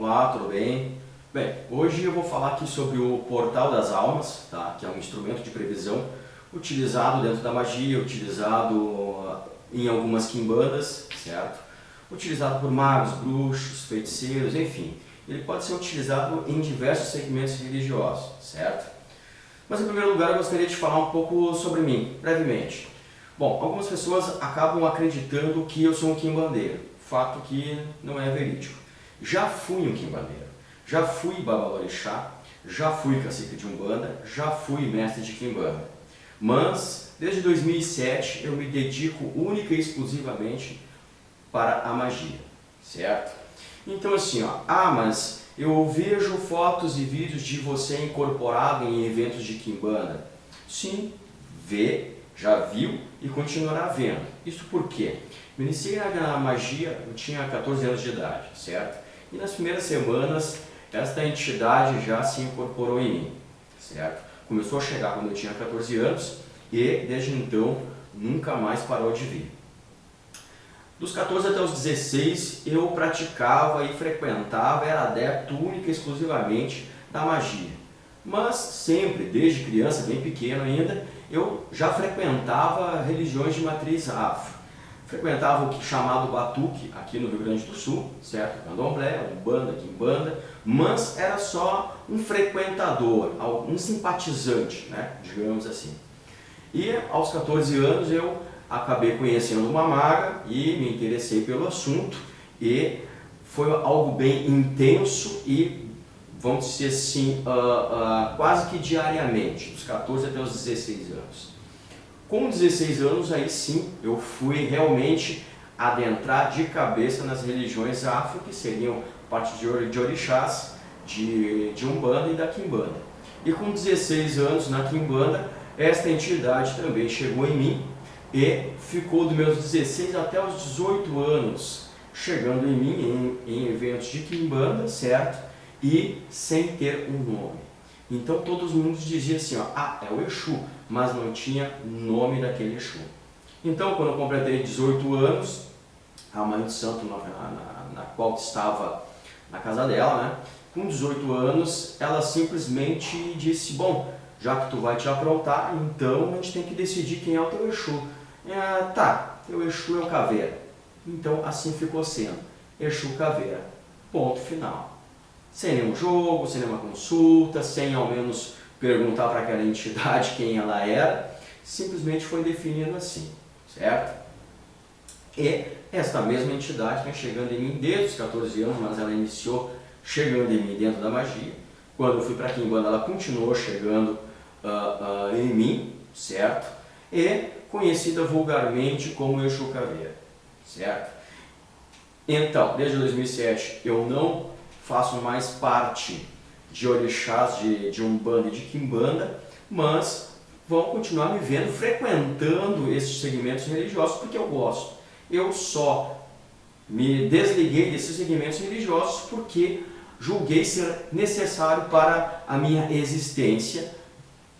Olá, tudo bem? Bem, hoje eu vou falar aqui sobre o Portal das Almas, tá? Que é um instrumento de previsão utilizado dentro da magia, utilizado em algumas quimbandas, certo? Utilizado por magos, bruxos, feiticeiros, enfim. Ele pode ser utilizado em diversos segmentos religiosos, certo? Mas em primeiro lugar eu gostaria de falar um pouco sobre mim, brevemente. Bom, algumas pessoas acabam acreditando que eu sou um quimbandeiro, fato que não é verídico. Já fui um quimbandeiro, já fui babalorixá, já fui cacique de umbanda, já fui mestre de quimbanda. Mas, desde 2007, eu me dedico única e exclusivamente para a magia, certo? Então assim, mas eu vejo fotos e vídeos de você incorporado em eventos de quimbanda. Sim, já viu e continuará vendo. Isso por quê? Me iniciei na magia, eu tinha 14 anos de idade, certo? E nas primeiras semanas, esta entidade já se incorporou em mim, certo? Começou a chegar quando eu tinha 14 anos e, desde então, nunca mais parou de vir. Dos 14 até os 16, eu praticava e frequentava, era adepto única e exclusivamente da magia. Mas sempre, desde criança, bem pequeno ainda, eu já frequentava religiões de matriz afro. Frequentava o que chamado batuque aqui no Rio Grande do Sul, certo? Candomblé, umbanda, quimbanda, mas era só um frequentador, um simpatizante, né? Digamos assim. E aos 14 anos eu acabei conhecendo uma maga e me interessei pelo assunto e foi algo bem intenso e, vamos dizer assim, quase que diariamente, dos 14 até os 16 anos. Com 16 anos, aí sim, eu fui realmente adentrar de cabeça nas religiões afro, que seriam parte de orixás, de umbanda e da quimbanda. E com 16 anos na quimbanda, esta entidade também chegou em mim e ficou dos meus 16 até os 18 anos, chegando em mim em eventos de quimbanda, certo? E sem ter um nome. Então todo mundo dizia assim, é o Exu, mas não tinha nome daquele Exu. Então quando eu completei 18 anos, a mãe de santo na qual estava na casa dela, né? Com 18 anos, ela simplesmente disse, bom, já que tu vai te aprontar, então a gente tem que decidir quem é o teu Exu. Teu Exu é o Caveira. Então assim ficou sendo, Exu Caveira, ponto final. Sem nenhum jogo, sem nenhuma consulta, sem ao menos perguntar para aquela entidade quem ela era, simplesmente foi definido assim, certo? E esta mesma entidade vem chegando em mim desde os 14 anos, mas ela iniciou chegando em mim dentro da magia. Quando eu fui para a quimbanda, ela continuou chegando em mim, certo? E conhecida vulgarmente como Exu Caveira, certo? Então, desde 2007, eu não faço mais parte de orixás, de umbanda e de quimbanda, mas vão continuar me vendo frequentando esses segmentos religiosos porque eu gosto. Eu só me desliguei desses segmentos religiosos porque julguei ser necessário para a minha existência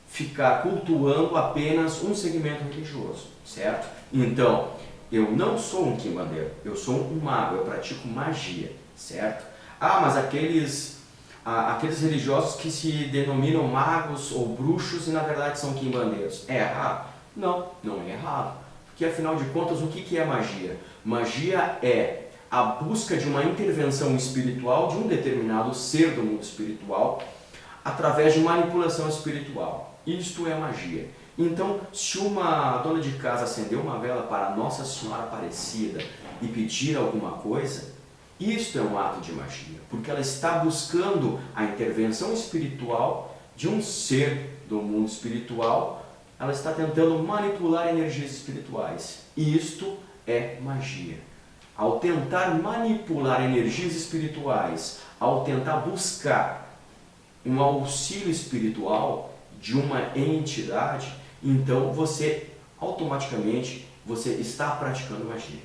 ficar cultuando apenas um segmento religioso, certo? Então, eu não sou um quimbandeiro, eu sou um mago, eu pratico magia, certo? Mas aqueles religiosos que se denominam magos ou bruxos e na verdade são quimbandeiros, é errado? Não, não é errado. Porque afinal de contas, o que é magia? Magia é a busca de uma intervenção espiritual de um determinado ser do mundo espiritual através de manipulação espiritual. Isto é magia. Então, se uma dona de casa acender uma vela para Nossa Senhora Aparecida e pedir alguma coisa, isto é um ato de magia, porque ela está buscando a intervenção espiritual de um ser do mundo espiritual, ela está tentando manipular energias espirituais. E isto é magia. Ao tentar manipular energias espirituais, ao tentar buscar um auxílio espiritual de uma entidade, então você automaticamente está praticando magia,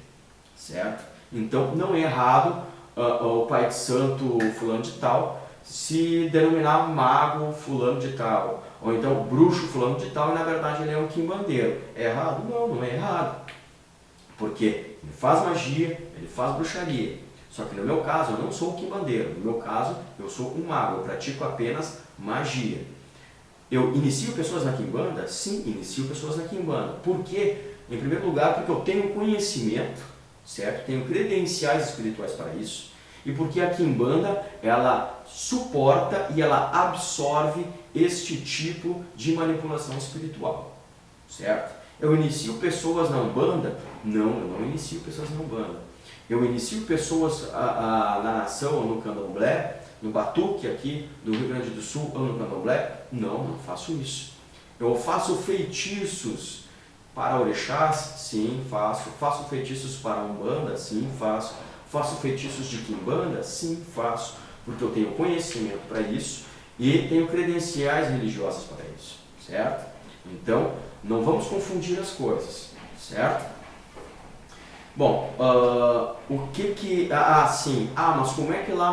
certo? Então não é errado o pai de santo fulano de tal se denominar mago fulano de tal, ou então bruxo fulano de tal e na verdade ele é um quimbandeiro. É errado? Não, não é errado. Porque ele faz magia, ele faz bruxaria. Só que no meu caso, eu não sou o quimbandeiro. No meu caso, eu sou um mago. Eu pratico apenas magia. Eu inicio pessoas na quimbanda? Sim, inicio pessoas na quimbanda. Por quê? Em primeiro lugar, porque eu tenho conhecimento, certo? Tenho credenciais espirituais para isso. E porque a quimbanda, ela suporta e ela absorve este tipo de manipulação espiritual, certo? Eu inicio pessoas na Umbanda? Não, eu não inicio pessoas na Umbanda. Eu inicio pessoas na nação ou no candomblé, no batuque aqui do Rio Grande do Sul ou no candomblé? Não, não faço isso. Eu faço feitiços para orixás? Sim, faço. Faço feitiços para Umbanda? Sim, faço. Faço feitiços de quimbanda? Sim, faço. Porque eu tenho conhecimento para isso e tenho credenciais religiosas para isso, certo? Então, não vamos confundir as coisas, certo? Bom, o que que... sim. Mas como é que lá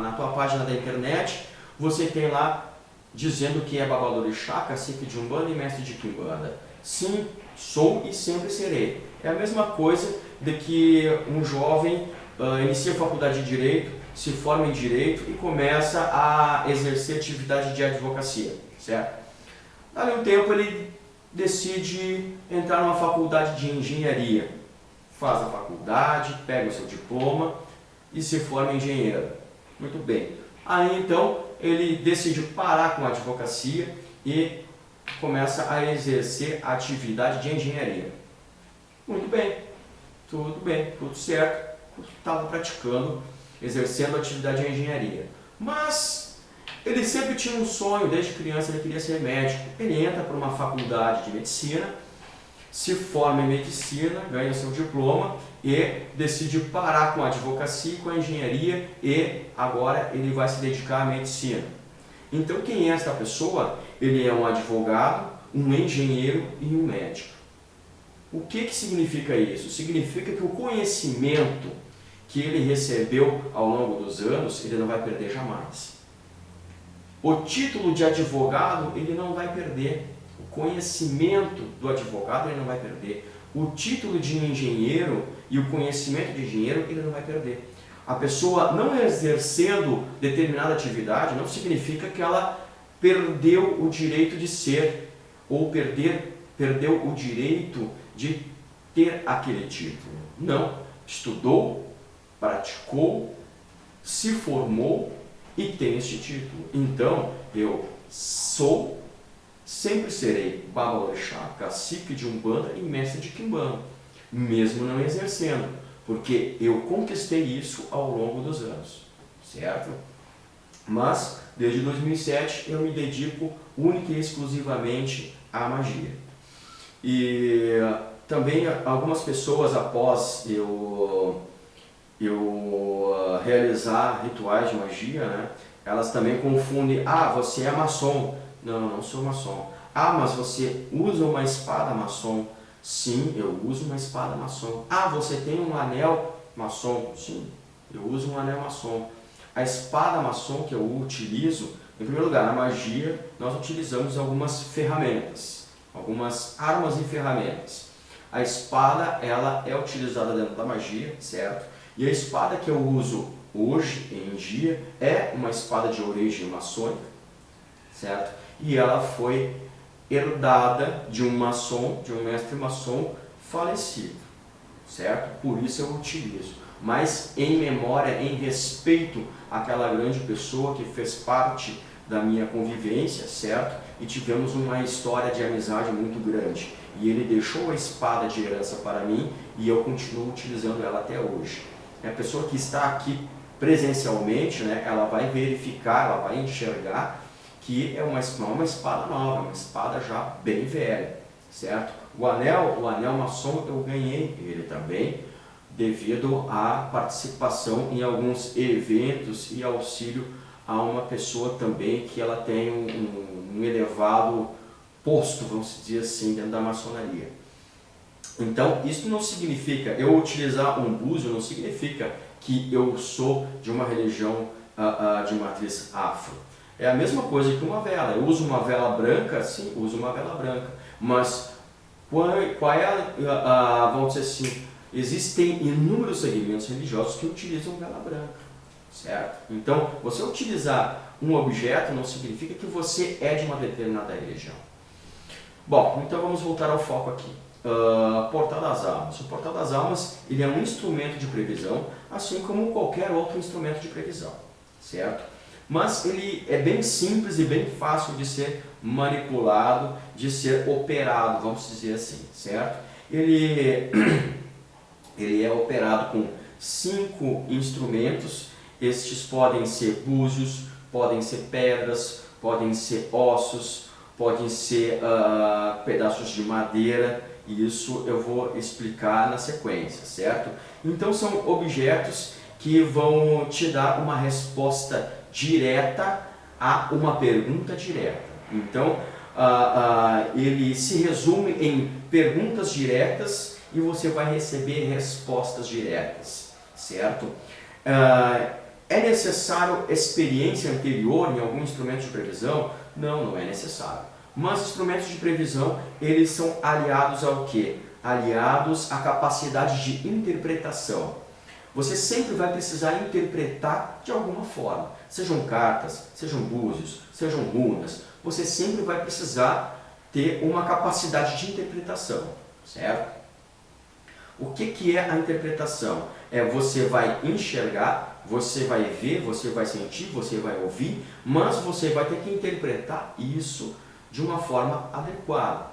na tua página da internet você tem lá dizendo que é babadorixá, cacique de Umbanda e mestre de quimbanda? Sim, sou e sempre serei. É a mesma coisa de que um jovem inicia a faculdade de Direito, se forma em Direito e começa a exercer atividade de advocacia, certo? Dali um tempo ele decide entrar numa faculdade de Engenharia. Faz a faculdade, pega o seu diploma e se forma engenheiro. Muito bem. Aí então ele decide parar com a advocacia e começa a exercer a atividade de engenharia. Muito bem, tudo certo. Estava praticando, exercendo a atividade de engenharia. Mas ele sempre tinha um sonho, desde criança ele queria ser médico. Ele entra para uma faculdade de medicina, se forma em medicina, ganha seu diploma e decide parar com a advocacia, com a engenharia e agora ele vai se dedicar à medicina. Então quem é esta pessoa? Ele é um advogado, um engenheiro e um médico. O que significa isso? Significa que o conhecimento que ele recebeu ao longo dos anos, ele não vai perder jamais. O título de advogado, ele não vai perder. O conhecimento do advogado, ele não vai perder. O título de engenheiro e o conhecimento de engenheiro, ele não vai perder. A pessoa não exercendo determinada atividade não significa que ela perdeu o direito de ser ou perdeu o direito de ter aquele título. Não. Estudou, praticou, se formou e tem este título. Então, eu sou, sempre serei babalorixá, cacique de Umbanda e mestre de quimbanda, mesmo não exercendo, porque eu conquistei isso ao longo dos anos, certo? Mas, desde 2007, eu me dedico única e exclusivamente à magia. E também algumas pessoas, após eu realizar rituais de magia, né, elas também confundem: você é maçom. Não, não sou maçom. Mas você usa uma espada maçom. Sim, eu uso uma espada maçom. Você tem um anel maçom. Sim, eu uso um anel maçom. A espada maçom que eu utilizo, em primeiro lugar, na magia, nós utilizamos algumas ferramentas, algumas armas e ferramentas. A espada, ela é utilizada dentro da magia, certo? E a espada que eu uso hoje, em dia, é uma espada de origem maçônica, certo? E ela foi herdada de um maçom, de um mestre maçom falecido, certo? Por isso eu utilizo. Mas em memória, em respeito àquela grande pessoa que fez parte da minha convivência, certo? E tivemos uma história de amizade muito grande. E ele deixou a espada de herança para mim e eu continuo utilizando ela até hoje. A pessoa que está aqui presencialmente, né, ela vai verificar, ela vai enxergar que não é uma espada nova, é uma espada já bem velha, certo? O anel maçom eu ganhei ele também, devido à participação em alguns eventos e auxílio a uma pessoa também que ela tem um elevado posto, vamos dizer assim, dentro da maçonaria. Então, isso não significa, eu utilizar um búzio não significa que eu sou de uma religião de matriz afro. É a mesma coisa que uma vela. Eu uso uma vela branca, sim, uso uma vela branca. Mas qual é vamos dizer assim, existem inúmeros segmentos religiosos que utilizam vela branca, certo? Então, você utilizar um objeto não significa que você é de uma determinada religião. Bom, então vamos voltar ao foco aqui. Portal das Almas. O Portal das Almas ele é um instrumento de previsão, assim como qualquer outro instrumento de previsão, certo? Mas ele é bem simples e bem fácil de ser manipulado, de ser operado, vamos dizer assim, certo? Ele é operado com 5 instrumentos. Estes podem ser búzios, podem ser pedras, podem ser ossos, podem ser pedaços de madeira. Isso eu vou explicar na sequência, certo? Então são objetos que vão te dar uma resposta direta a uma pergunta direta. Então ele se resume em perguntas diretas e você vai receber respostas diretas, certo? É necessário experiência anterior em algum instrumento de previsão? Não, não é necessário. Mas instrumentos de previsão, eles são aliados ao quê? Aliados à capacidade de interpretação. Você sempre vai precisar interpretar de alguma forma. Sejam cartas, sejam búzios, sejam runas. Você sempre vai precisar ter uma capacidade de interpretação, certo? O que é a interpretação? Você vai enxergar, você vai ver, você vai sentir, você vai ouvir, mas você vai ter que interpretar isso de uma forma adequada.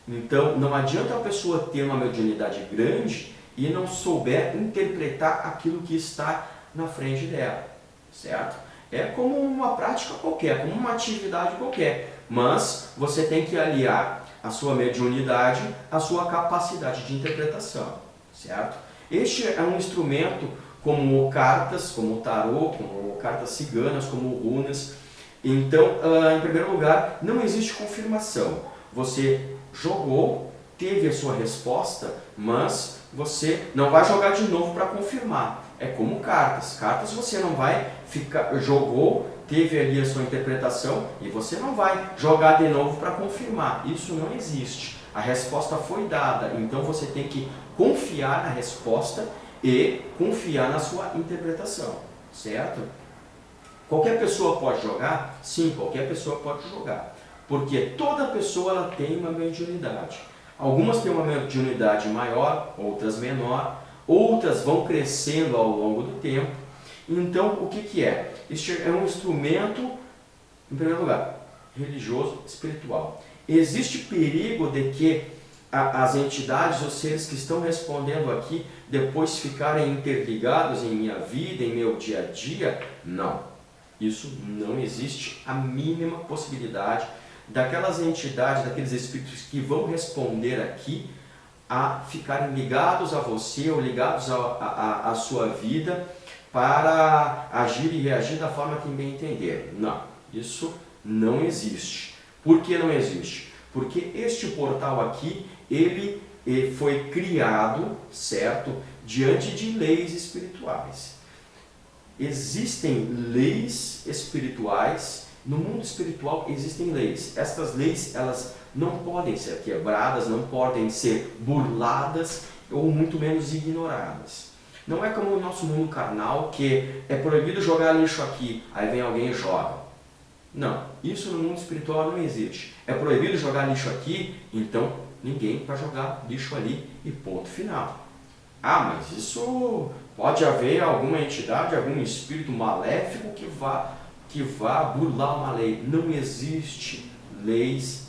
Então, não adianta a pessoa ter uma mediunidade grande e não souber interpretar aquilo que está na frente dela, certo? É como uma prática qualquer, como uma atividade qualquer, mas você tem que aliar a sua mediunidade à sua capacidade de interpretação, certo? Este é um instrumento como cartas, como tarô, como cartas ciganas, como runas. Então, em primeiro lugar, não existe confirmação. Você jogou, teve a sua resposta, mas você não vai jogar de novo para confirmar. É como cartas. Cartas você não vai ficar, jogou, teve ali a sua interpretação e você não vai jogar de novo para confirmar. Isso não existe. A resposta foi dada, então você tem que confiar na resposta e confiar na sua interpretação, certo? Qualquer pessoa pode jogar? Sim, qualquer pessoa pode jogar. Porque toda pessoa ela tem uma mediunidade. Algumas têm uma mediunidade maior, outras menor, outras vão crescendo ao longo do tempo. Então, o que é? Este é um instrumento, em primeiro lugar, religioso, espiritual. Existe perigo de que as entidades, os seres que estão respondendo aqui, depois ficarem interligados em minha vida, em meu dia a dia? Não. Isso não existe a mínima possibilidade daquelas entidades, daqueles espíritos que vão responder aqui a ficarem ligados a você ou ligados à sua vida para agir e reagir da forma que bem entender. Não, isso não existe. Por que não existe? Porque este portal aqui, ele foi criado, certo, diante de leis espirituais. Existem leis espirituais, no mundo espiritual existem leis. Estas leis, elas não podem ser quebradas, não podem ser burladas ou muito menos ignoradas. Não é como o nosso mundo carnal, que é proibido jogar lixo aqui, aí vem alguém e joga. Não, isso no mundo espiritual não existe. É proibido jogar lixo aqui, então ninguém vai jogar lixo ali e ponto final. Ah, mas isso pode haver alguma entidade, algum espírito maléfico que vá burlar uma lei. Não existe leis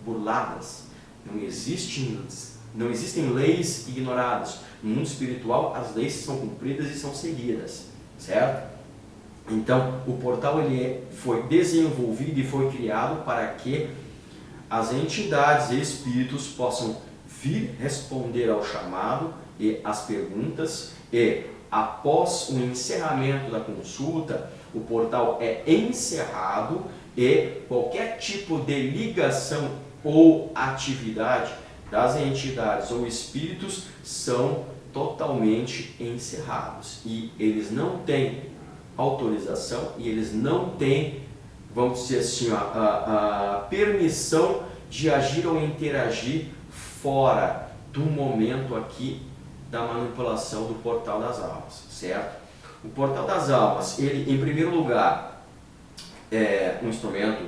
burladas. Não existem leis ignoradas. No mundo espiritual, as leis são cumpridas e são seguidas, certo? Então, o portal foi desenvolvido e foi criado para que as entidades e espíritos possam vir responder ao chamado e às perguntas, e após o encerramento da consulta, o portal é encerrado e qualquer tipo de ligação ou atividade das entidades ou espíritos são totalmente encerrados. E eles não têm autorização e eles não têm, vamos dizer assim, a permissão de agir ou interagir fora do momento aqui da manipulação do Portal das Almas, certo? O Portal das Almas, ele, em primeiro lugar, é um instrumento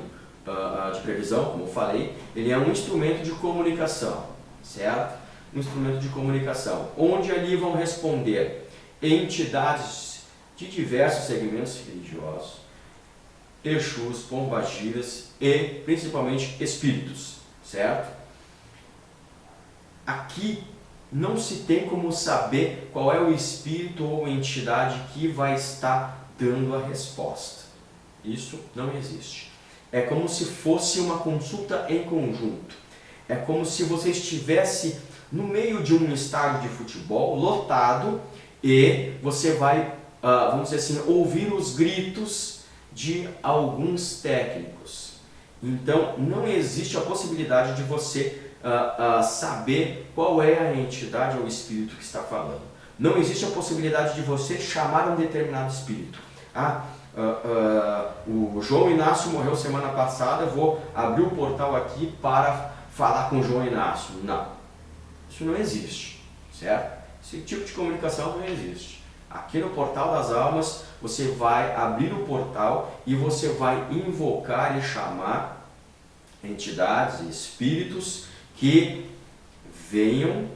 de previsão, como eu falei, ele é um instrumento de comunicação, certo? Um instrumento de comunicação, onde ali vão responder entidades de diversos segmentos religiosos, Exus, pombagiras e principalmente espíritos, certo? Aqui não se tem como saber qual é o espírito ou entidade que vai estar dando a resposta. Isso não existe. É como se fosse uma consulta em conjunto. É como se você estivesse no meio de um estádio de futebol lotado e você vai, vamos dizer assim, ouvir os gritos de alguns técnicos. Então, não existe a possibilidade de você saber qual é a entidade ou espírito que está falando. Não existe a possibilidade de você chamar um determinado espírito. O João Inácio morreu semana passada, eu vou abrir o portal aqui para falar com o João Inácio. Não, isso não existe, certo? Esse tipo de comunicação não existe. Aqui no Portal das Almas, você vai abrir o portal e você vai invocar e chamar entidades e espíritos que venham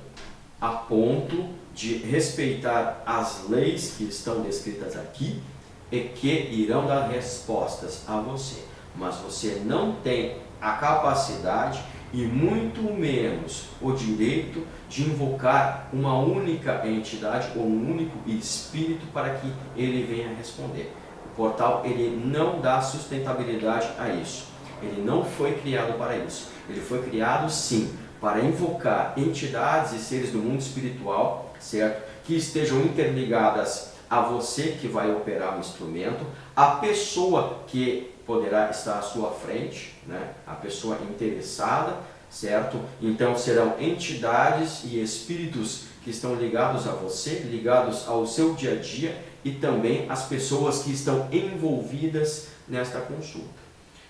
a ponto de respeitar as leis que estão descritas aqui e que irão dar respostas a você. Mas você não tem a capacidade e muito menos o direito de invocar uma única entidade ou um único espírito para que ele venha responder. O portal ele não dá sustentabilidade a isso. Ele não foi criado para isso. Ele foi criado sim para invocar entidades e seres do mundo espiritual, certo? Que estejam interligadas a você que vai operar o instrumento, a pessoa que poderá estar à sua frente, né? A pessoa interessada, certo? Então serão entidades e espíritos que estão ligados a você, ligados ao seu dia a dia e também as pessoas que estão envolvidas nesta consulta.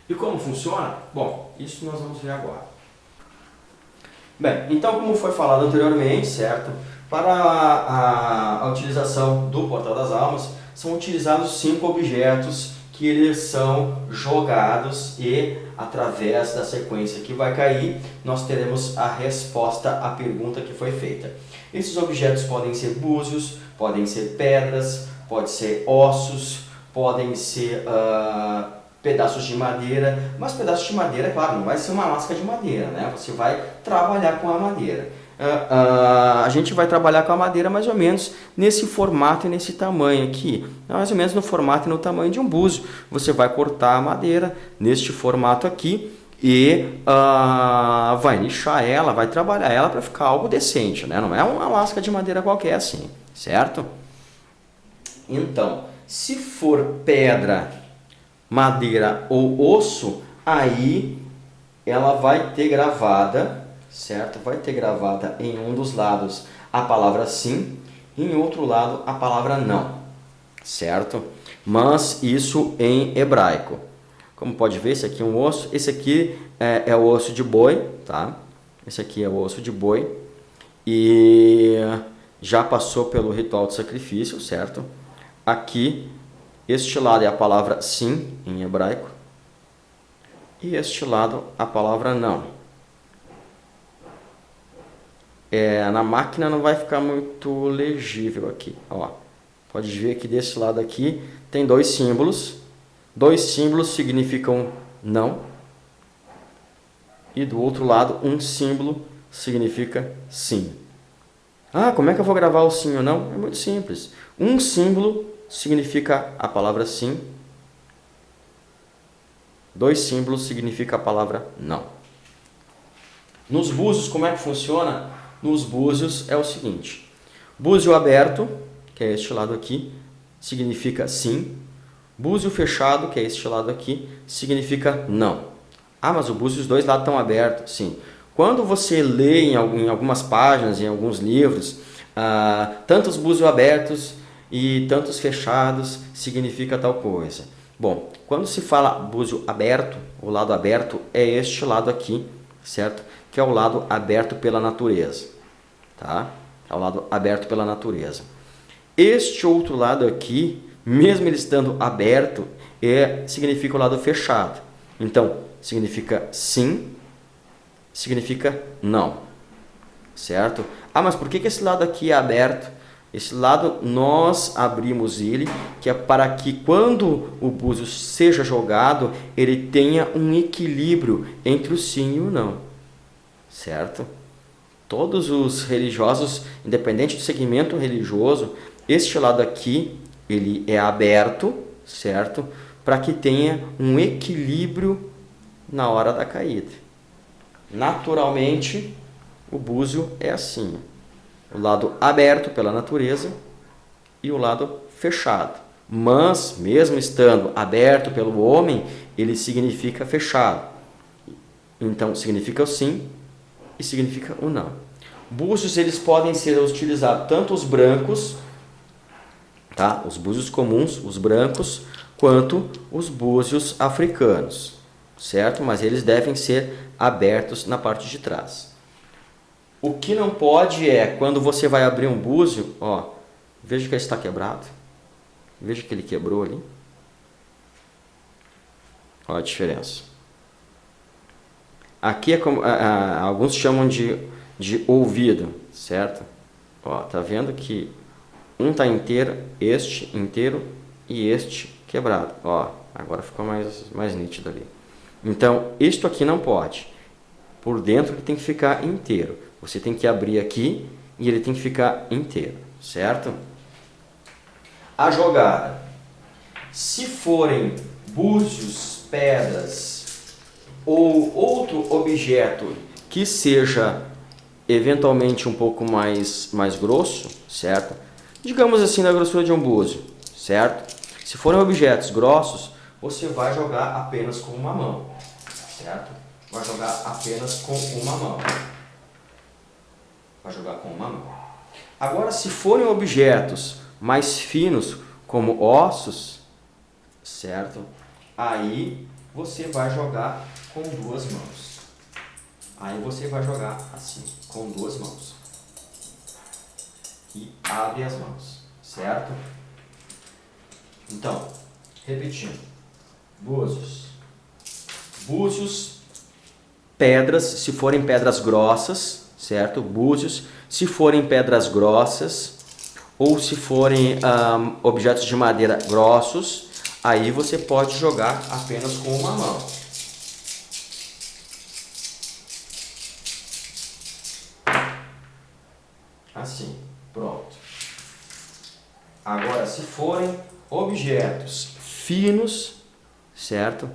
E como funciona? Bom, isso nós vamos ver agora. Bem, então como foi falado anteriormente, certo? Para a utilização do Portal das Almas, são utilizados 5 objetos que eles são jogados e, através da sequência que vai cair, nós teremos a resposta à pergunta que foi feita. Esses objetos podem ser búzios, podem ser pedras, podem ser ossos, podem ser pedaços de madeira, mas pedaços de madeira, claro, não vai ser uma lasca de madeira, né? Você vai trabalhar com a madeira. A gente vai trabalhar com a madeira mais ou menos nesse formato e nesse tamanho aqui, mais ou menos no formato e no tamanho de um búzio. Você vai cortar a madeira neste formato aqui e vai lixar ela, vai trabalhar ela para ficar algo decente, né? Não é uma lasca de madeira qualquer assim, certo? Então, se for pedra, madeira ou osso, aí ela vai ter gravada, certo? Vai ter gravada em um dos lados a palavra sim, e em outro lado a palavra não, certo? Mas isso em hebraico. Como pode ver, esse aqui é um osso, esse aqui é o osso de boi, tá? Esse aqui é o osso de boi e já passou pelo ritual de sacrifício, certo? Aqui, este lado é a palavra sim, em hebraico, e este lado a palavra não. Na máquina não vai ficar muito legível aqui, ó. Pode ver que desse lado aqui tem 2 símbolos. 2 símbolos significam não. E do outro lado, um símbolo significa sim. Como é que eu vou gravar o sim ou não? É muito simples. Um símbolo significa a palavra sim. 2 símbolos significa a palavra não. Nos búzios, como é que funciona? Nos búzios é o seguinte. Búzio aberto, que é este lado aqui, significa sim. Búzio fechado, que é este lado aqui, significa não. Mas o búzio, os 2 lados estão abertos, sim. Quando você lê em algumas páginas, em alguns livros, tantos búzios abertos e tantos fechados significa tal coisa. Bom, quando se fala búzio aberto, o lado aberto é este lado aqui, certo? Que é o lado aberto pela natureza, tá? É o lado aberto pela natureza. Este outro lado aqui, mesmo ele estando aberto, significa o lado fechado. Então, significa sim, significa não. Certo? Ah, mas por que esse lado aqui é aberto? Esse lado nós abrimos ele, que é para que quando o búzio seja jogado, ele tenha um equilíbrio entre o sim e o não. Certo? Todos os religiosos, independente do segmento religioso, este lado aqui, ele é aberto, certo? Para que tenha um equilíbrio na hora da caída. Naturalmente, o búzio é assim. O lado aberto pela natureza e o lado fechado. Mas, mesmo estando aberto pelo homem, ele significa fechado. Então, significa o sim e significa o não. Búzios, eles podem ser utilizados tanto os brancos, tá? Os búzios comuns, os brancos, quanto os búzios africanos, certo? Mas eles devem ser abertos na parte de trás. O que não pode é, quando você vai abrir um búzio, ó, veja que ele está quebrado. Veja que ele quebrou ali. Olha a diferença. Aqui é como alguns chamam de ouvido, certo? Ó, tá vendo que um tá inteiro, este inteiro e este quebrado. Ó, agora ficou mais nítido ali. Então, isto aqui não pode. Por dentro ele tem que ficar inteiro. Você tem que abrir aqui e ele tem que ficar inteiro, certo? A jogada. Se forem búzios, pedras ou outro objeto que seja eventualmente um pouco mais grosso, certo? Digamos assim, na grossura de um búzio, certo? Se forem objetos grossos, você vai jogar apenas com uma mão, certo? Vai jogar apenas com uma mão. Vai jogar com uma mão. Agora, se forem objetos mais finos, como ossos, certo? Aí você vai jogar com duas mãos. Aí você vai jogar assim, com duas mãos. E abre as mãos, certo? Então, repetindo. Búzios. Búzios, pedras, se forem pedras grossas, certo? Búzios, se forem pedras grossas, ou se forem objetos de madeira grossos, aí você pode jogar apenas com uma mão. Assim, pronto. Agora, se forem objetos finos, certo?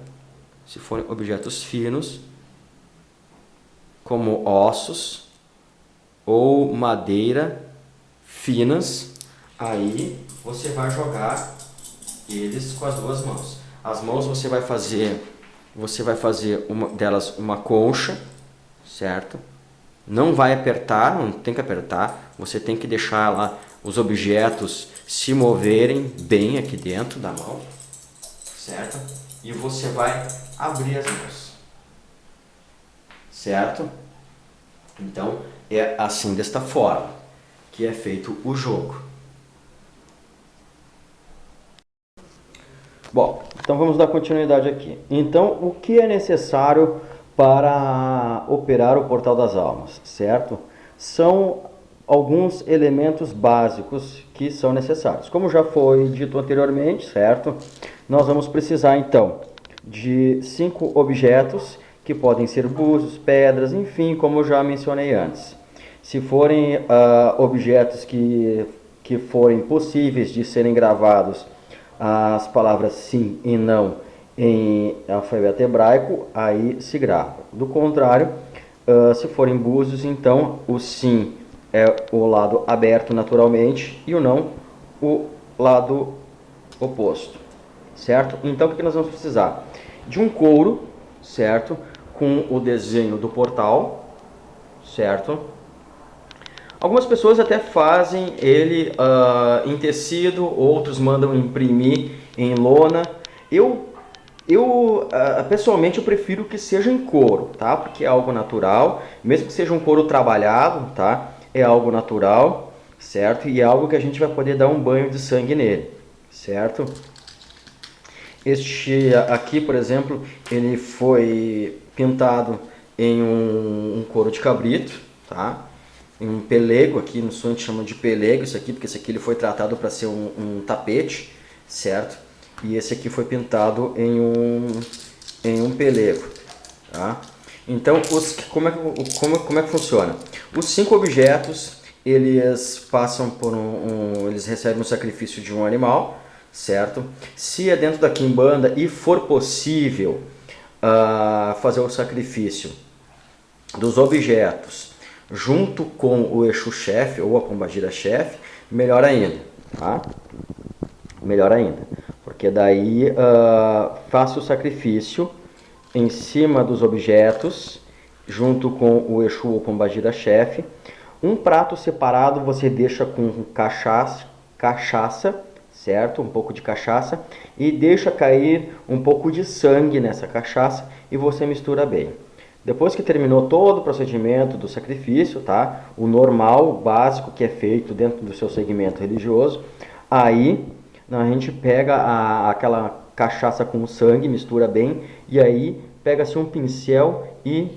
Se forem objetos finos, como ossos ou madeira finas, aí você vai jogar eles com as duas mãos. As mãos você vai fazer uma delas uma concha, certo? Não vai apertar, não tem que apertar, você tem que deixar lá os objetos se moverem bem aqui dentro da mão, certo? E você vai abrir as mãos, certo? Então, é assim, desta forma, que é feito o jogo. Bom, então vamos dar continuidade aqui. Então, o que é necessário para operar o Portal das Almas, certo? São alguns elementos básicos que são necessários. Como já foi dito anteriormente, certo? Nós vamos precisar, então, de 5 objetos, que podem ser búzios, pedras, enfim, como eu já mencionei antes. Se forem objetos que forem possíveis de serem gravados as palavras sim e não em alfabeto hebraico, aí se grava. Do contrário, se forem búzios, então o sim é o lado aberto naturalmente e o não o lado oposto, certo? Então o que nós vamos precisar? De um couro, certo? Com o desenho do portal, certo? Algumas pessoas até fazem ele em tecido, outros mandam imprimir em lona. Eu pessoalmente eu prefiro que seja em couro, tá? Porque é algo natural, mesmo que seja um couro trabalhado, tá? é algo natural, certo? E é algo que a gente vai poder dar um banho de sangue nele, certo? Este aqui, por exemplo, ele foi pintado em um couro de cabrito, tá? Em um pelego, aqui no sul a gente chama de pelego isso aqui, porque esse aqui ele foi tratado para ser um tapete, certo? E esse aqui foi pintado em um pelego, tá? Então, como é que funciona? Os 5 objetos, eles passam por eles recebem o sacrifício de um animal, certo? Se é dentro da quimbanda e for possível fazer o sacrifício dos objetos junto com o Exu chefe ou a pombagira chefe, melhor ainda, tá? Melhor ainda, porque daí faça o sacrifício em cima dos objetos, junto com o Exu ou pombagira chefe. Um prato separado você deixa com cachaça, certo? Um pouco de cachaça, e deixa cair um pouco de sangue nessa cachaça e você mistura bem. Depois que terminou todo o procedimento do sacrifício, tá? O normal, o básico que é feito dentro do seu segmento religioso, aí a gente pega aquela cachaça com sangue, mistura bem, e aí pega-se um pincel e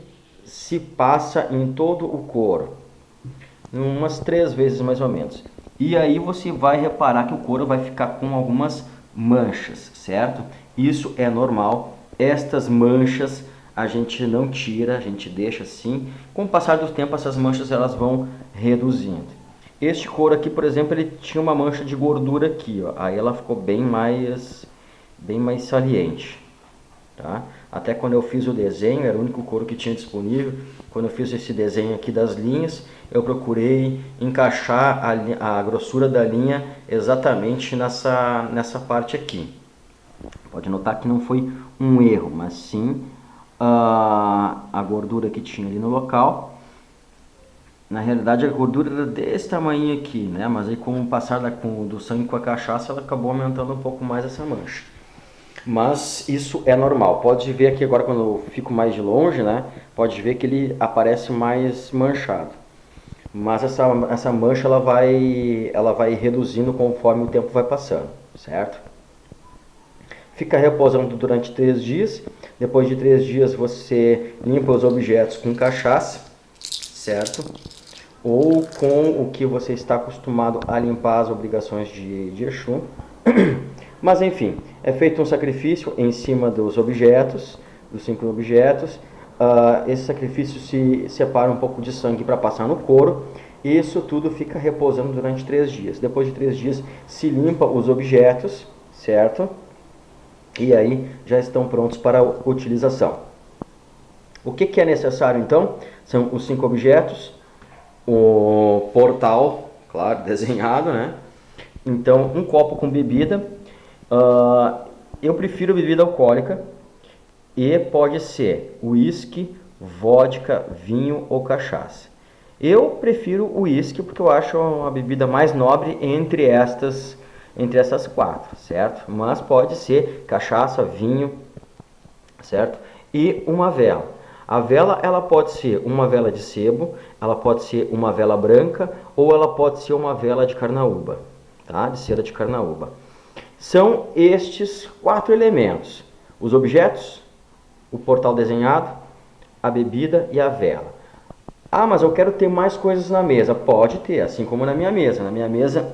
se passa em todo o couro, umas 3 vezes mais ou menos. E aí você vai reparar que o couro vai ficar com algumas manchas, certo? Isso é normal. Estas manchas a gente não tira, a gente deixa assim. Com o passar do tempo essas manchas elas vão reduzindo. Este couro aqui, por exemplo, ele tinha uma mancha de gordura aqui, ó. Aí ela ficou bem mais saliente, tá? Até quando eu fiz o desenho, era o único couro que tinha disponível. Quando eu fiz esse desenho aqui das linhas, eu procurei encaixar a grossura da linha exatamente nessa parte aqui. Pode notar que não foi um erro, mas sim a gordura que tinha ali no local. Na realidade a gordura era desse tamanho aqui, né? Mas aí com o passar do sangue com a cachaça, ela acabou aumentando um pouco mais essa mancha. Mas isso é normal. Pode ver aqui agora quando eu fico mais de longe, né? Pode ver que ele aparece mais manchado. Mas essa mancha ela vai reduzindo conforme o tempo vai passando, certo? Fica repousando durante 3 dias. Depois de 3 dias você limpa os objetos com cachaça, certo? Ou com o que você está acostumado a limpar as obrigações de Exu. Mas enfim, é feito um sacrifício em cima dos objetos, dos 5 objetos. Esse sacrifício se separa um pouco de sangue para passar no couro. E isso tudo fica repousando durante 3 dias. Depois de 3 dias se limpa os objetos, certo? E aí já estão prontos para utilização. O que é necessário então? São os 5 objetos, o portal, claro, desenhado, né? Então, um copo com bebida. Eu prefiro bebida alcoólica e pode ser uísque, vodka, vinho ou cachaça. Eu prefiro o uísque porque eu acho a bebida mais nobre entre essas 4, certo? Mas pode ser cachaça, vinho, certo? E uma vela. A vela ela pode ser uma vela de sebo, ela pode ser uma vela branca ou ela pode ser uma vela de carnaúba, tá? De cera de carnaúba. São estes 4 elementos: os objetos, o portal desenhado, a bebida e a vela. Ah, mas eu quero ter mais coisas na mesa. Pode ter, assim como na minha mesa. Na minha mesa,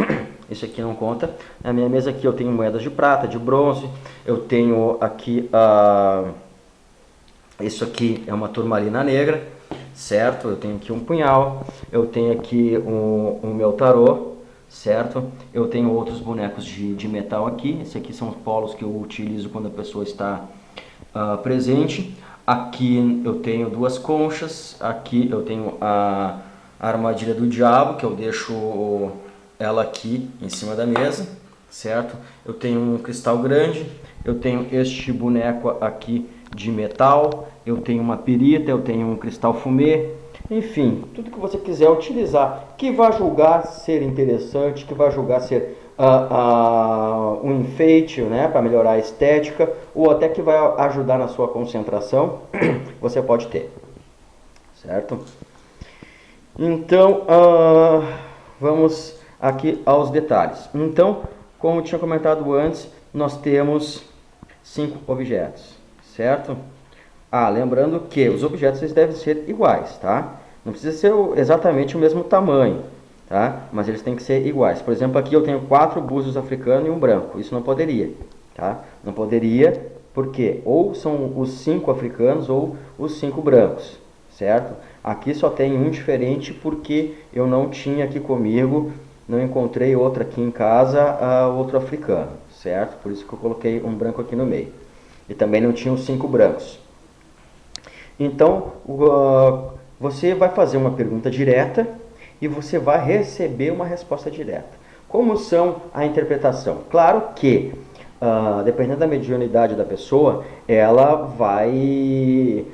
isso aqui não conta. Na minha mesa aqui eu tenho moedas de prata, de bronze. Eu tenho aqui, isso aqui é uma turmalina negra, certo? Eu tenho aqui um punhal. Eu tenho aqui um meu tarô, certo? Eu tenho outros bonecos de metal aqui. Esse aqui são os polos que eu utilizo quando a pessoa está presente. Aqui eu tenho 2 conchas. Aqui eu tenho a armadilha do diabo, que eu deixo ela aqui em cima da mesa, certo? Eu tenho um cristal grande. Eu tenho este boneco aqui de metal. Eu tenho uma pirita. Eu tenho um cristal fumê. Enfim, tudo que você quiser utilizar, que vai julgar ser interessante, que vai julgar ser um enfeite, né, para melhorar a estética, ou até que vai ajudar na sua concentração, você pode ter, certo? Então, vamos aqui aos detalhes. Então, como eu tinha comentado antes, nós temos 5 objetos, certo? Lembrando que os objetos eles devem ser iguais, tá? Não precisa ser exatamente o mesmo tamanho, tá? Mas eles têm que ser iguais. Por exemplo, aqui eu tenho 4 búzios africanos e um branco. Isso não poderia, tá? Não poderia porque ou são os 5 africanos ou os 5 brancos, certo? Aqui só tem um diferente porque eu não tinha aqui comigo, não encontrei outro aqui em casa, outro africano, certo? Por isso que eu coloquei um branco aqui no meio. E também não tinha os 5 brancos. Então, você vai fazer uma pergunta direta e você vai receber uma resposta direta. Como são a interpretação? Claro que, dependendo da mediunidade da pessoa, ela vai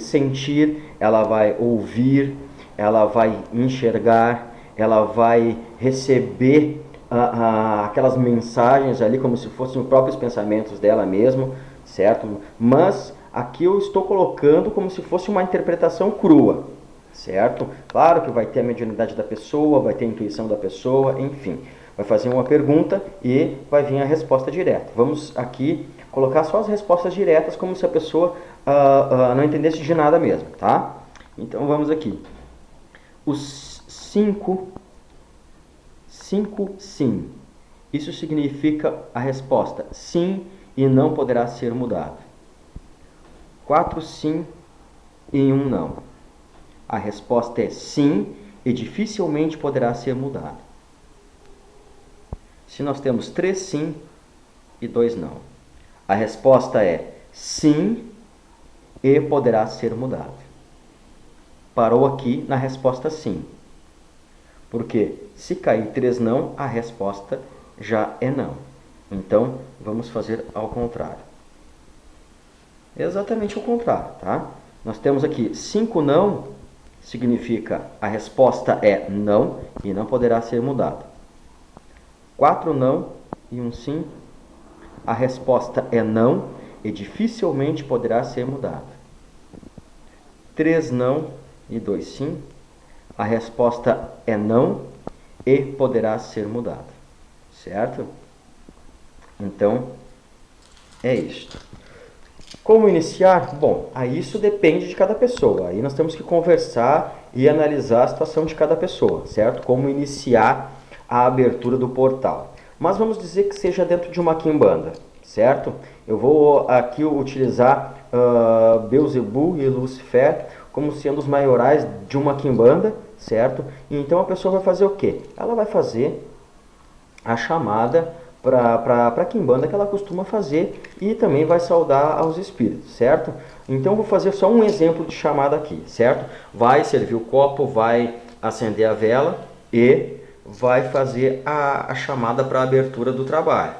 sentir, ela vai ouvir, ela vai enxergar, ela vai receber aquelas mensagens ali como se fossem os próprios pensamentos dela mesma, certo? Mas aqui eu estou colocando como se fosse uma interpretação crua, certo? Claro que vai ter a mediunidade da pessoa, vai ter a intuição da pessoa, enfim. Vai fazer uma pergunta e vai vir a resposta direta. Vamos aqui colocar só as respostas diretas como se a pessoa não entendesse de nada mesmo, tá? Então vamos aqui. Os 5 sim. Isso significa a resposta sim e não poderá ser mudado. 4 sim e 1 não. A resposta é sim e dificilmente poderá ser mudado. Se nós temos 3 sim e 2 não. A resposta é sim e poderá ser mudado. Parou aqui na resposta sim. Porque se cair 3 não, a resposta já é não. Então, vamos fazer ao contrário. Exatamente o contrário, tá? Nós temos aqui 5 não, significa a resposta é não e não poderá ser mudada. 4 não e 1 sim, a resposta é não e dificilmente poderá ser mudada. 3 não e 2 sim, a resposta é não e poderá ser mudada, certo? Então, é isto. Como iniciar? Bom, aí isso depende de cada pessoa. Aí nós temos que conversar e analisar a situação de cada pessoa, certo? Como iniciar a abertura do portal. Mas vamos dizer que seja dentro de uma quimbanda, certo? Eu vou aqui utilizar Beelzebub e Lucifer como sendo os maiorais de uma quimbanda, certo? E então a pessoa vai fazer o quê? Ela vai fazer a chamada para a quimbanda que ela costuma fazer e também vai saudar aos espíritos, certo? Então eu vou fazer só um exemplo de chamada aqui, certo? Vai servir o copo, vai acender a vela e vai fazer a chamada para a abertura do trabalho,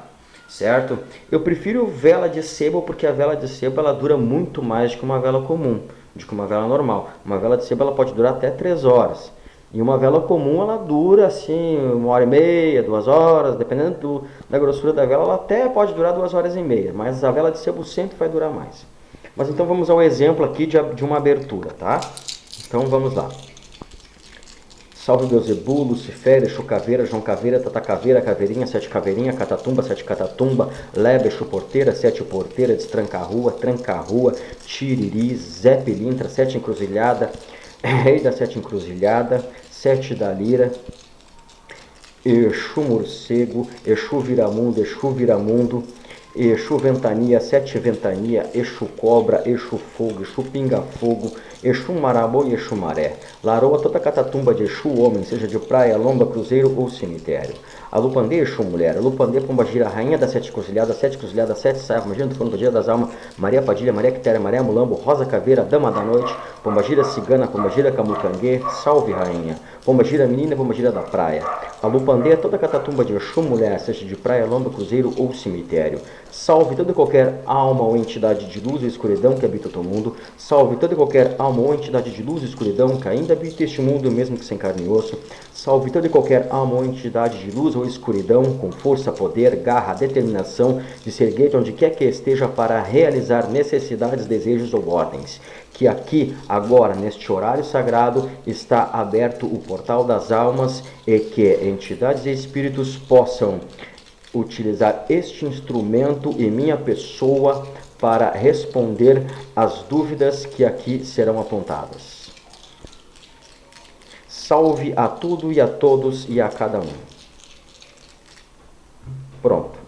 certo? Eu prefiro vela de sebo porque a vela de sebo ela dura muito mais do que uma vela comum, do que uma vela normal. Uma vela de sebo ela pode durar até 3 horas. E uma vela comum ela dura assim 1h30, 2 horas, dependendo da grossura da vela, ela até pode durar 2h30, mas a vela de sebo sempre vai durar mais. Mas então vamos ao exemplo aqui de uma abertura, tá? Então vamos lá. Salve Beelzebub, Lucifer, Exu Caveira, João Caveira, Tata Caveira, Caveirinha, 7 Caveirinha, Catatumba, 7 Catatumba, Lebe, Exu Porteira, 7 Porteira, Destranca a Rua, Tiriri, Zé Pilintra, 7 Encruzilhada, Rei da 7 Encruzilhada, 7 da Lira, Exu Morcego, Exu Viramundo, Exu Ventania, 7 Ventania, Exu Cobra, Exu Fogo, Exu Pinga Fogo, Exu Marabô e Exu Maré. Laroa toda catatumba de Exu homem, seja de praia, lomba, cruzeiro ou cemitério. Alupandê, Exu mulher, Alupandê, Pombagira, rainha da 7 cruzilhadas, 7 saia, Pombagira do Fundo, Pombagira das Almas, Maria Padilha, Maria Quitéria, Maria Mulambo, Rosa Caveira, Dama da Noite, Pombagira Cigana, Pombagira Camucangue, salve rainha. Pombagira menina, Pombagira da praia. Alupandê, toda catatumba de Exu mulher, seja de praia, lomba, cruzeiro ou cemitério. Salve toda e qualquer alma ou entidade de luz ou escuridão que habita o teu mundo. Salve toda e qualquer alma ou entidade de luz ou escuridão que ainda habita este mundo, mesmo que sem carne e osso. Salve toda e qualquer alma ou entidade de luz ou escuridão com força, poder, garra, determinação de se erguer de onde quer que esteja para realizar necessidades, desejos ou ordens. Que aqui, agora, neste horário sagrado, está aberto o portal das almas e que entidades e espíritos possam utilizar este instrumento e minha pessoa para responder às dúvidas que aqui serão apontadas. Salve a tudo e a todos e a cada um. Pronto.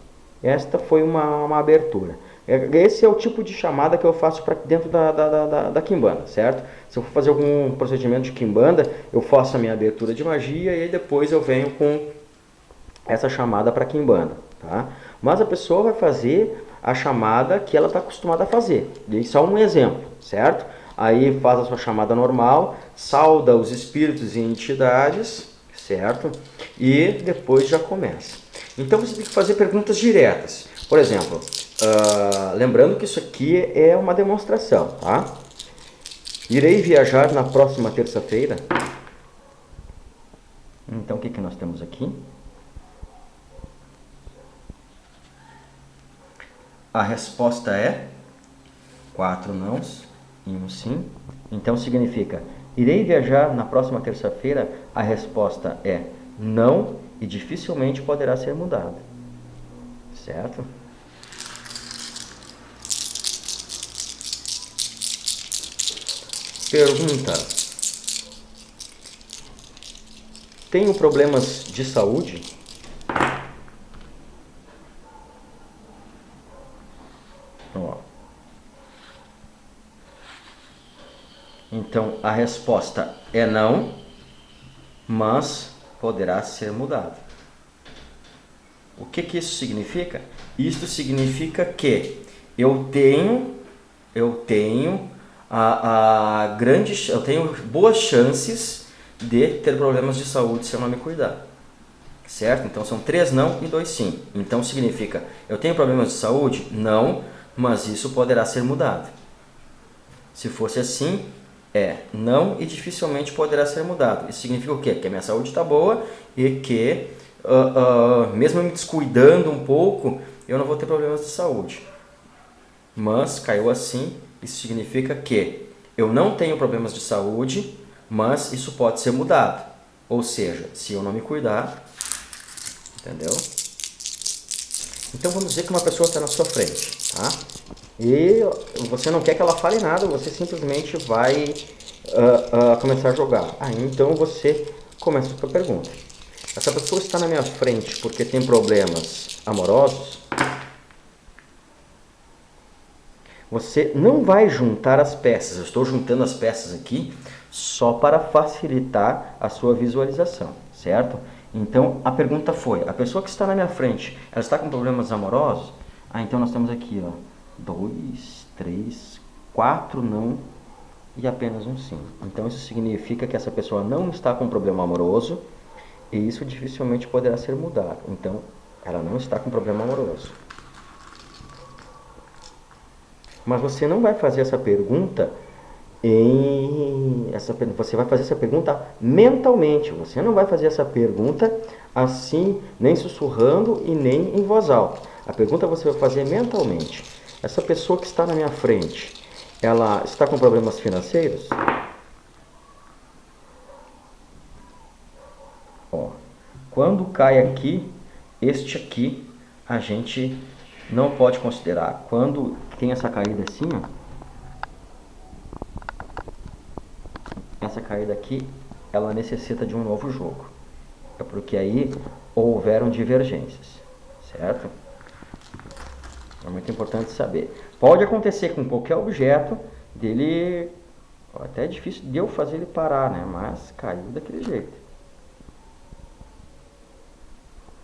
Esta foi uma abertura. Esse é o tipo de chamada que eu faço para dentro da Kimbanda, certo? Se eu for fazer algum procedimento de Kimbanda, eu faço a minha abertura de magia e aí depois eu venho com essa chamada para Kimbanda, tá? Mas a pessoa vai fazer a chamada que ela está acostumada a fazer. E só um exemplo, certo? Aí faz a sua chamada normal, sauda os espíritos e entidades, certo? E depois já começa. Então você tem que fazer perguntas diretas. Por exemplo, lembrando que isso aqui é uma demonstração, tá? Irei viajar na próxima terça-feira. Então o que nós temos aqui? A resposta é 4 nãos e 1 sim. Então significa, irei viajar na próxima terça-feira. A resposta é não e dificilmente poderá ser mudada. Certo? Pergunta. Tenho problemas de saúde? Então, a resposta é não, mas poderá ser mudado. O que isso significa? Isto significa que eu tenho boas chances de ter problemas de saúde se eu não me cuidar. Certo? Então, são 3 não e 2 sim. Então, significa, eu tenho problemas de saúde? Não, mas isso poderá ser mudado. Se fosse assim, não e dificilmente poderá ser mudado. Isso significa o quê? Que a minha saúde está boa e que, mesmo me descuidando um pouco, eu não vou ter problemas de saúde. Mas caiu assim, isso significa que eu não tenho problemas de saúde, mas isso pode ser mudado. Ou seja, se eu não me cuidar, entendeu? Então vamos dizer que uma pessoa está na sua frente, tá? E você não quer que ela fale nada, você simplesmente vai começar a jogar. Então você começa a sua pergunta. Essa pessoa está na minha frente porque tem problemas amorosos? Você não vai juntar as peças. Eu estou juntando as peças aqui só para facilitar a sua visualização, certo? Então a pergunta foi, a pessoa que está na minha frente, ela está com problemas amorosos? Então nós temos aqui, 2, 3, 4 não e apenas um sim. Então isso significa que essa pessoa não está com problema amoroso e isso dificilmente poderá ser mudado. Então ela não está com problema amoroso. Mas você não vai fazer essa pergunta você vai fazer essa pergunta mentalmente. Você não vai fazer essa pergunta assim, nem sussurrando e nem em voz alta. A pergunta você vai fazer mentalmente. Essa pessoa que está na minha frente, ela está com problemas financeiros? Quando cai aqui, este aqui, a gente não pode considerar. Quando tem essa caída assim, essa caída aqui, ela necessita de um novo jogo. É porque aí houveram divergências, certo? É muito importante saber. Pode acontecer com qualquer objeto dele, até é difícil de eu fazer ele parar, né? Mas caiu daquele jeito.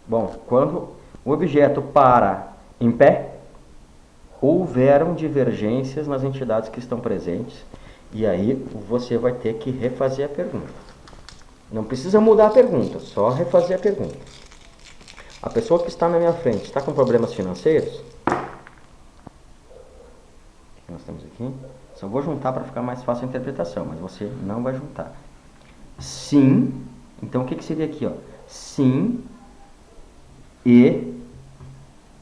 Bom, quando o objeto para em pé, houveram divergências nas entidades que estão presentes e aí você vai ter que refazer a pergunta. Não precisa mudar a pergunta, só refazer a pergunta. A pessoa que está na minha frente está com problemas financeiros? nós temos aqui? Só vou juntar para ficar mais fácil a interpretação, mas você não vai juntar. Sim, então o que seria aqui? Ó? Sim e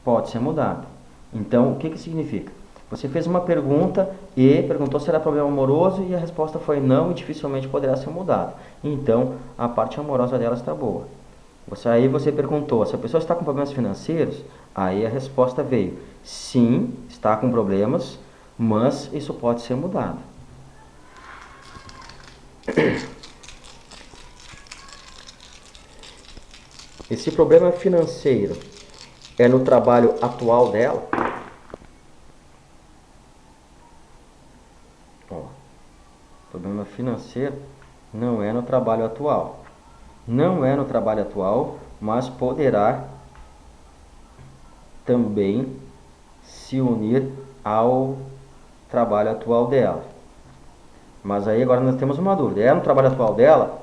pode ser mudado. Então, o que significa? Você fez uma pergunta e perguntou se era problema amoroso e a resposta foi não e dificilmente poderá ser mudado. Então, a parte amorosa dela está boa. Aí você perguntou se a pessoa está com problemas financeiros, aí a resposta veio sim, está com problemas, mas isso pode ser mudado. Esse problema financeiro é no trabalho atual dela? Ó, problema financeiro não é no trabalho atual. Não é no trabalho atual, mas poderá também se unir ao trabalho atual dela. Mas aí agora nós temos uma dúvida. É no trabalho atual dela?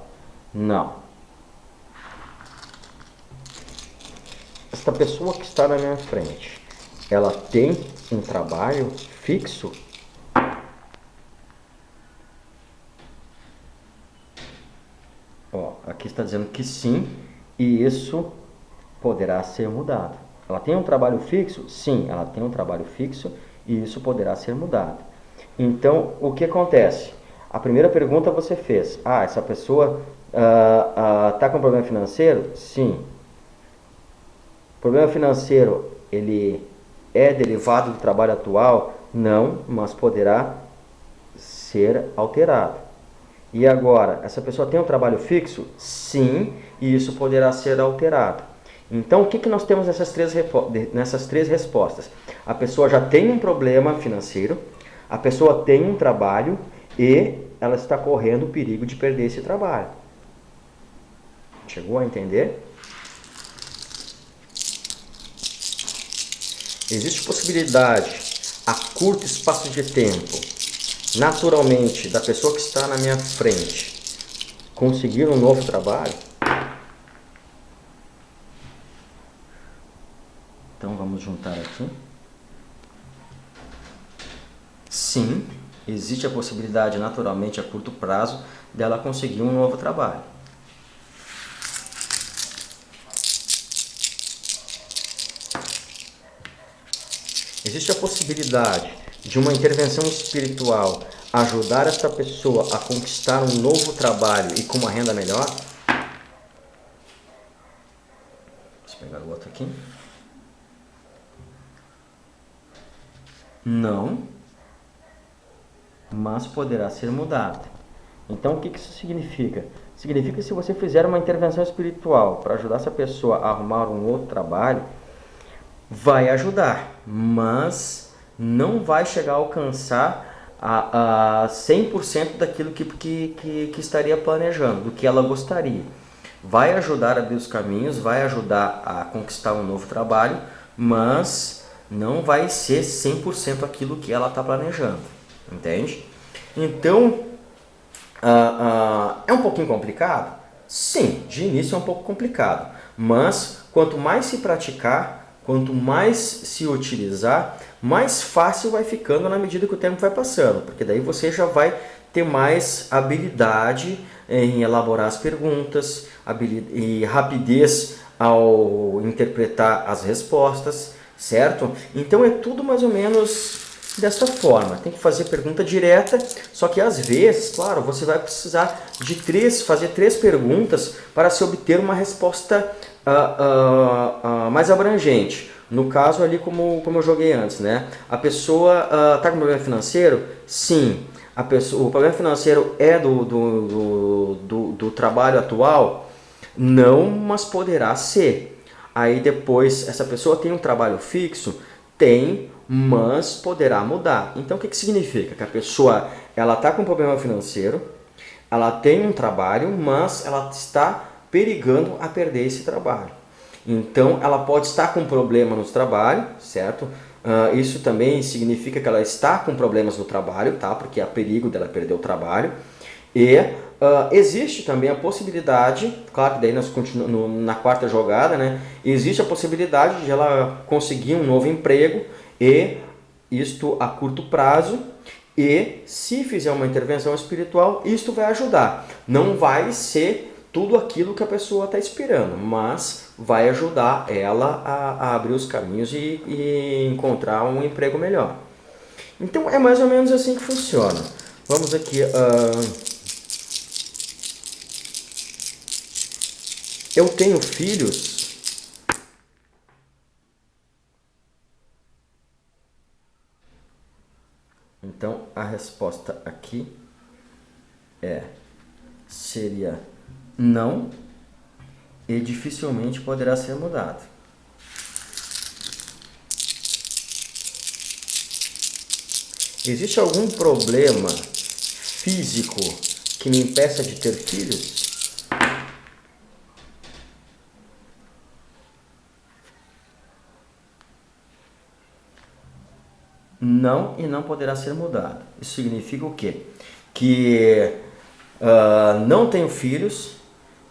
Não. Esta pessoa que está na minha frente, ela tem um trabalho fixo? Ó, aqui está dizendo que sim, e isso poderá ser mudado. Ela tem um trabalho fixo? Sim, ela tem um trabalho fixo e isso poderá ser mudado. Então, o que acontece? A primeira pergunta você fez. Essa pessoa está com problema financeiro? Sim. O problema financeiro, ele é derivado do trabalho atual? Não, mas poderá ser alterado. E agora, essa pessoa tem um trabalho fixo? Sim, e isso poderá ser alterado. Então, o que nós temos nessas três respostas? A pessoa já tem um problema financeiro, a pessoa tem um trabalho e ela está correndo o perigo de perder esse trabalho. Chegou a entender? Existe possibilidade, a curto espaço de tempo, naturalmente, da pessoa que está na minha frente conseguir um novo trabalho? Então vamos juntar aqui. Sim, existe a possibilidade naturalmente a curto prazo dela conseguir um novo trabalho. Existe a possibilidade de uma intervenção espiritual ajudar essa pessoa a conquistar um novo trabalho e com uma renda melhor? Deixa eu pegar o outro aqui. Não, mas poderá ser mudado. Então, o que isso significa? Significa que se você fizer uma intervenção espiritual para ajudar essa pessoa a arrumar um outro trabalho, vai ajudar, mas não vai chegar a alcançar a 100% daquilo que estaria planejando, do que ela gostaria. Vai ajudar a abrir os caminhos, vai ajudar a conquistar um novo trabalho, mas não vai ser 100% aquilo que ela está planejando, entende? Então, é um pouquinho complicado? Sim, de início é um pouco complicado, mas quanto mais se praticar, quanto mais se utilizar, mais fácil vai ficando na medida que o tempo vai passando, porque daí você já vai ter mais habilidade em elaborar as perguntas e rapidez ao interpretar as respostas, certo? Então é tudo mais ou menos desta forma. Tem que fazer pergunta direta, só que às vezes, claro, você vai precisar de fazer três perguntas para se obter uma resposta mais abrangente. No caso ali, como eu joguei antes, né? A pessoa está com problema financeiro? Sim. O problema financeiro é do trabalho atual? Não, mas poderá ser. Aí depois, essa pessoa tem um trabalho fixo? Tem, mas poderá mudar. Então o que significa? Que a pessoa está com problema financeiro, ela tem um trabalho, mas ela está perigando a perder esse trabalho. Então ela pode estar com problema no trabalho, certo? Isso também significa que ela está com problemas no trabalho, tá? Porque há perigo dela perder o trabalho. E existe também a possibilidade, claro que daí nós continuamos na quarta jogada, né? Existe a possibilidade de ela conseguir um novo emprego e isto a curto prazo, e se fizer uma intervenção espiritual, isto vai ajudar. Não vai ser tudo aquilo que a pessoa está esperando, mas vai ajudar ela a abrir os caminhos e encontrar um emprego melhor. Então é mais ou menos assim que funciona. Vamos aqui. Eu tenho filhos. Então a resposta aqui seria não, e dificilmente poderá ser mudado. Existe algum problema físico que me impeça de ter filhos? Não, e não poderá ser mudado. Isso significa o quê? Que não tenho filhos,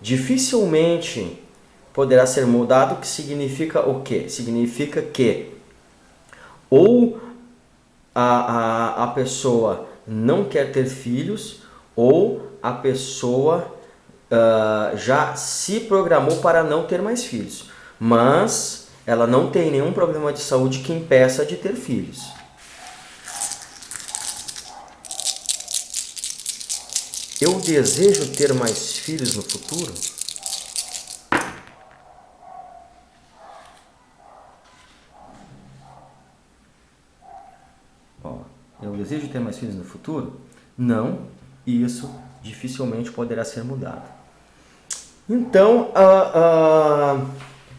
dificilmente poderá ser mudado, que significa o quê? Significa que ou a pessoa não quer ter filhos, ou a pessoa já se programou para não ter mais filhos, mas ela não tem nenhum problema de saúde que impeça de ter filhos. Eu desejo ter mais filhos no futuro? Eu desejo ter mais filhos no futuro? Não, e isso dificilmente poderá ser mudado. Então,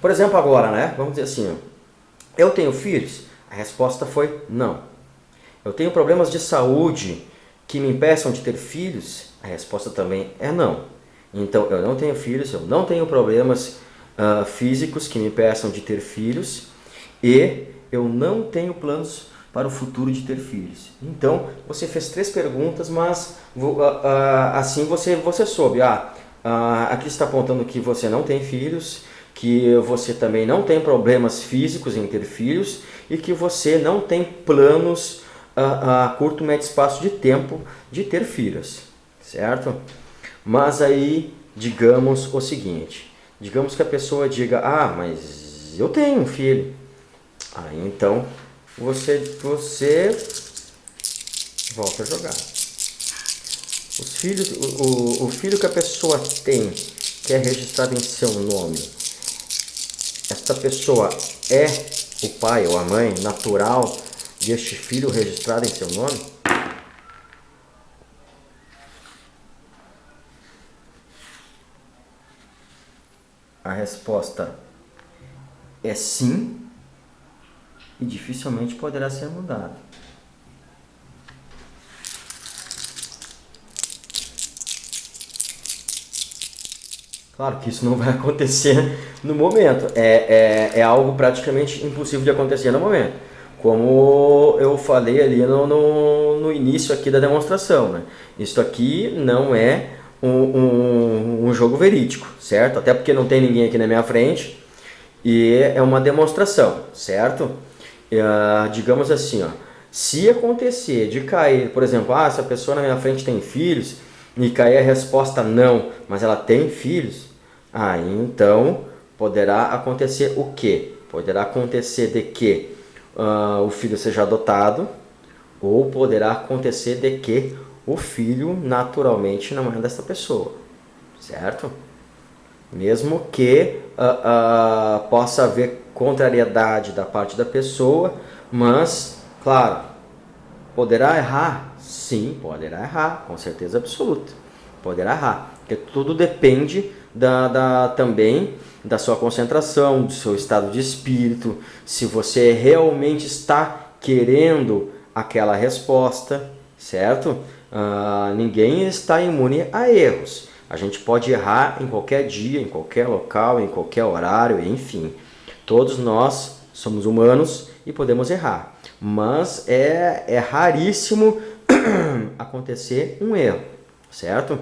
por exemplo agora, né? Vamos dizer assim, eu tenho filhos? A resposta foi não. Eu tenho problemas de saúde que me impeçam de ter filhos? A resposta também é não. Então, eu não tenho filhos, eu não tenho problemas físicos que me impeçam de ter filhos, e eu não tenho planos para o futuro de ter filhos. Então, você fez 3 perguntas, mas assim você soube. Aqui está apontando que você não tem filhos, que você também não tem problemas físicos em ter filhos, e que você não tem planos a curto, médio espaço de tempo de ter filhos, certo? Mas aí, digamos o seguinte, digamos que a pessoa diga, mas eu tenho um filho. Aí então, você volta a jogar. Os filhos, o filho que a pessoa tem, que é registrado em seu nome, esta pessoa é o pai ou a mãe natural deste filho registrado em seu nome? A resposta é sim, e dificilmente poderá ser mudado. Claro que isso não vai acontecer no momento, é algo praticamente impossível de acontecer no momento. Como eu falei ali no início aqui da demonstração, né? Isso aqui não é um jogo verídico, certo? Até porque não tem ninguém aqui na minha frente, e é uma demonstração, certo? Digamos assim, se acontecer de cair, por exemplo, essa pessoa na minha frente tem filhos, e cair a resposta não, mas ela tem filhos, aí então poderá acontecer o quê? Poderá acontecer de que o filho seja adotado, ou poderá acontecer de que o filho naturalmente não é dessa pessoa, certo? Mesmo que possa haver contrariedade da parte da pessoa, mas, claro, poderá errar? Sim, poderá errar, com certeza absoluta. Poderá errar, porque tudo depende também da sua concentração, do seu estado de espírito, se você realmente está querendo aquela resposta, certo? Ninguém está imune a erros. A gente pode errar em qualquer dia, em qualquer local, em qualquer horário, enfim. Todos nós somos humanos e podemos errar. Mas é raríssimo acontecer um erro, certo?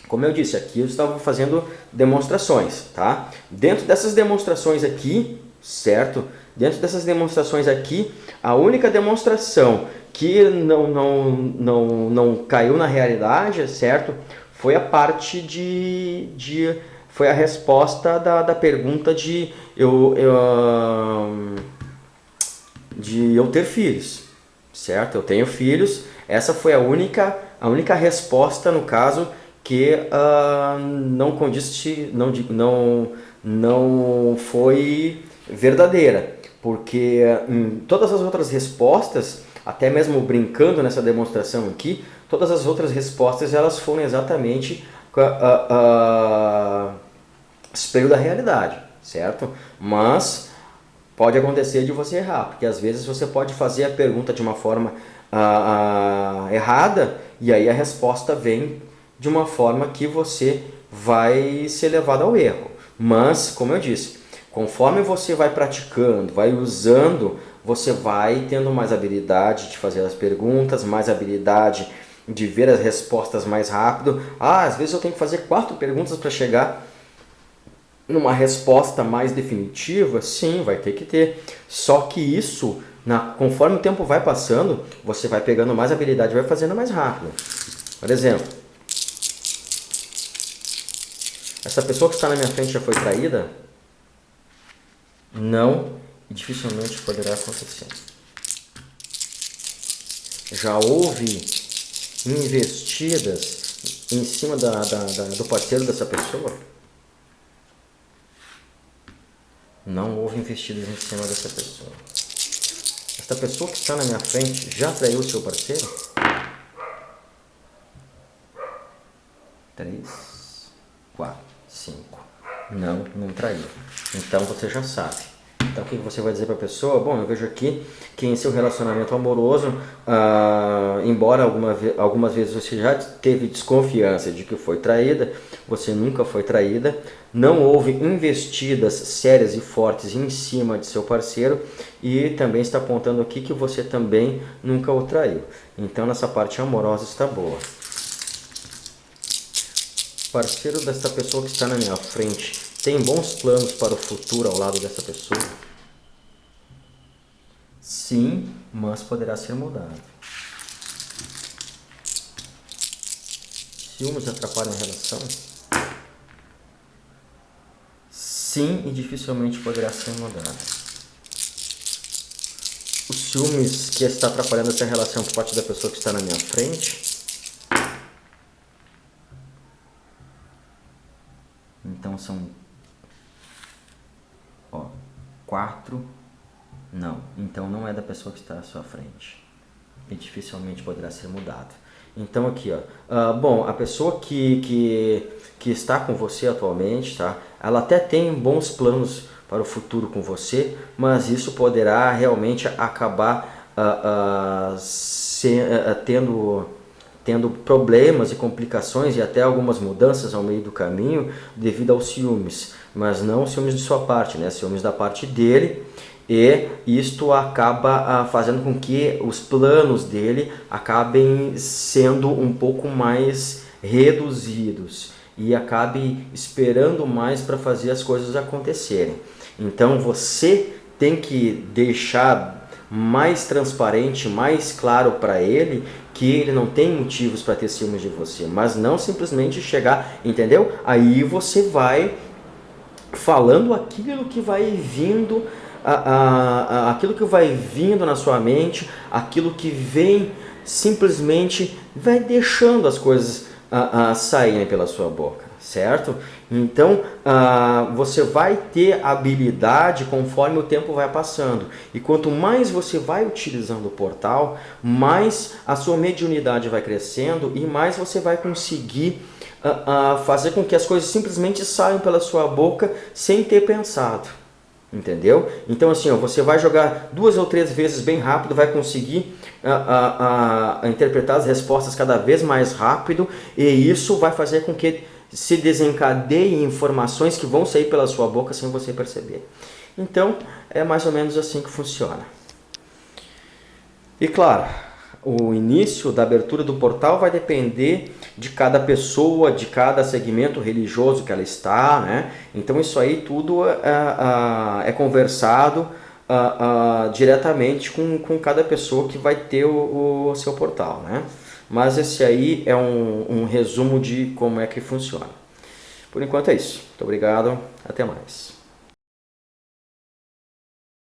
Como eu disse, aqui eu estava fazendo demonstrações, tá? Dentro dessas demonstrações aqui, certo? dentro dessas demonstrações aqui, a única demonstração que não caiu na realidade, certo? Foi a parte foi a resposta da pergunta de eu ter filhos, certo? Eu tenho filhos. Essa foi a única resposta, no caso, que não foi verdadeira, porque em todas as outras respostas, até mesmo brincando nessa demonstração aqui, todas as outras respostas elas foram exatamente espelho da realidade, certo? Mas pode acontecer de você errar, porque às vezes você pode fazer a pergunta de uma forma errada e aí a resposta vem de uma forma que você vai ser levado ao erro. Mas, como eu disse, conforme você vai praticando, vai usando, você vai tendo mais habilidade de fazer as perguntas, mais habilidade de ver as respostas mais rápido. Às vezes eu tenho que fazer 4 perguntas para chegar numa resposta mais definitiva. Sim, vai ter que ter. Só que isso, conforme o tempo vai passando, você vai pegando mais habilidade e vai fazendo mais rápido. Por exemplo, essa pessoa que está na minha frente já foi traída? Não, e dificilmente poderá acontecer. Já houve investidas em cima do parceiro dessa pessoa? Não houve investidas em cima dessa pessoa. Esta pessoa que está na minha frente já traiu o seu parceiro? 3, 4, 5. Não traiu. Então você já sabe. Então o que você vai dizer para a pessoa? Bom, eu vejo aqui que em seu relacionamento amoroso, embora algumas vezes você já teve desconfiança de que foi traída, você nunca foi traída, não houve investidas sérias e fortes em cima de seu parceiro e também está apontando aqui que você também nunca o traiu. Então nessa parte amorosa está boa. Parceiro desta pessoa que está na minha frente tem bons planos para o futuro ao lado dessa pessoa? Sim, mas poderá ser mudado. Ciúmes atrapalham a relação? Sim, e dificilmente poderá ser mudado. Os ciúmes que está atrapalhando essa relação por parte da pessoa que está na minha frente? Então são 4. Não, então não é da pessoa que está à sua frente. E dificilmente poderá ser mudado. Então aqui, bom, a pessoa que está com você atualmente, tá? Ela até tem bons planos para o futuro com você, mas isso poderá realmente acabar tendo problemas e complicações e até algumas mudanças ao meio do caminho devido aos ciúmes, mas não ciúmes de sua parte, né? Ciúmes da parte dele, e isto acaba fazendo com que os planos dele acabem sendo um pouco mais reduzidos e acabe esperando mais para fazer as coisas acontecerem. Então você tem que deixar mais transparente, mais claro para ele que ele não tem motivos para ter ciúmes de você, mas não simplesmente chegar, entendeu? Aí você vai falando aquilo que vai vindo, aquilo que vai vindo na sua mente, aquilo que vem, simplesmente vai deixando as coisas saírem pela sua boca, certo? Então você vai ter habilidade conforme o tempo vai passando, e quanto mais você vai utilizando o portal, mais a sua mediunidade vai crescendo e mais você vai conseguir fazer com que as coisas simplesmente saiam pela sua boca sem ter pensado, entendeu? Então assim, você vai jogar 2 ou 3 vezes bem rápido, vai conseguir interpretar as respostas cada vez mais rápido, e isso vai fazer com que se desencadeiem informações que vão sair pela sua boca sem você perceber. Então é mais ou menos assim que funciona. E claro, o início da abertura do portal vai depender de cada pessoa, de cada segmento religioso que ela está, né? Então isso aí tudo é conversado diretamente com cada pessoa que vai ter o seu portal, né? Mas esse aí é um resumo de como é que funciona. Por enquanto é isso. Muito obrigado, até mais.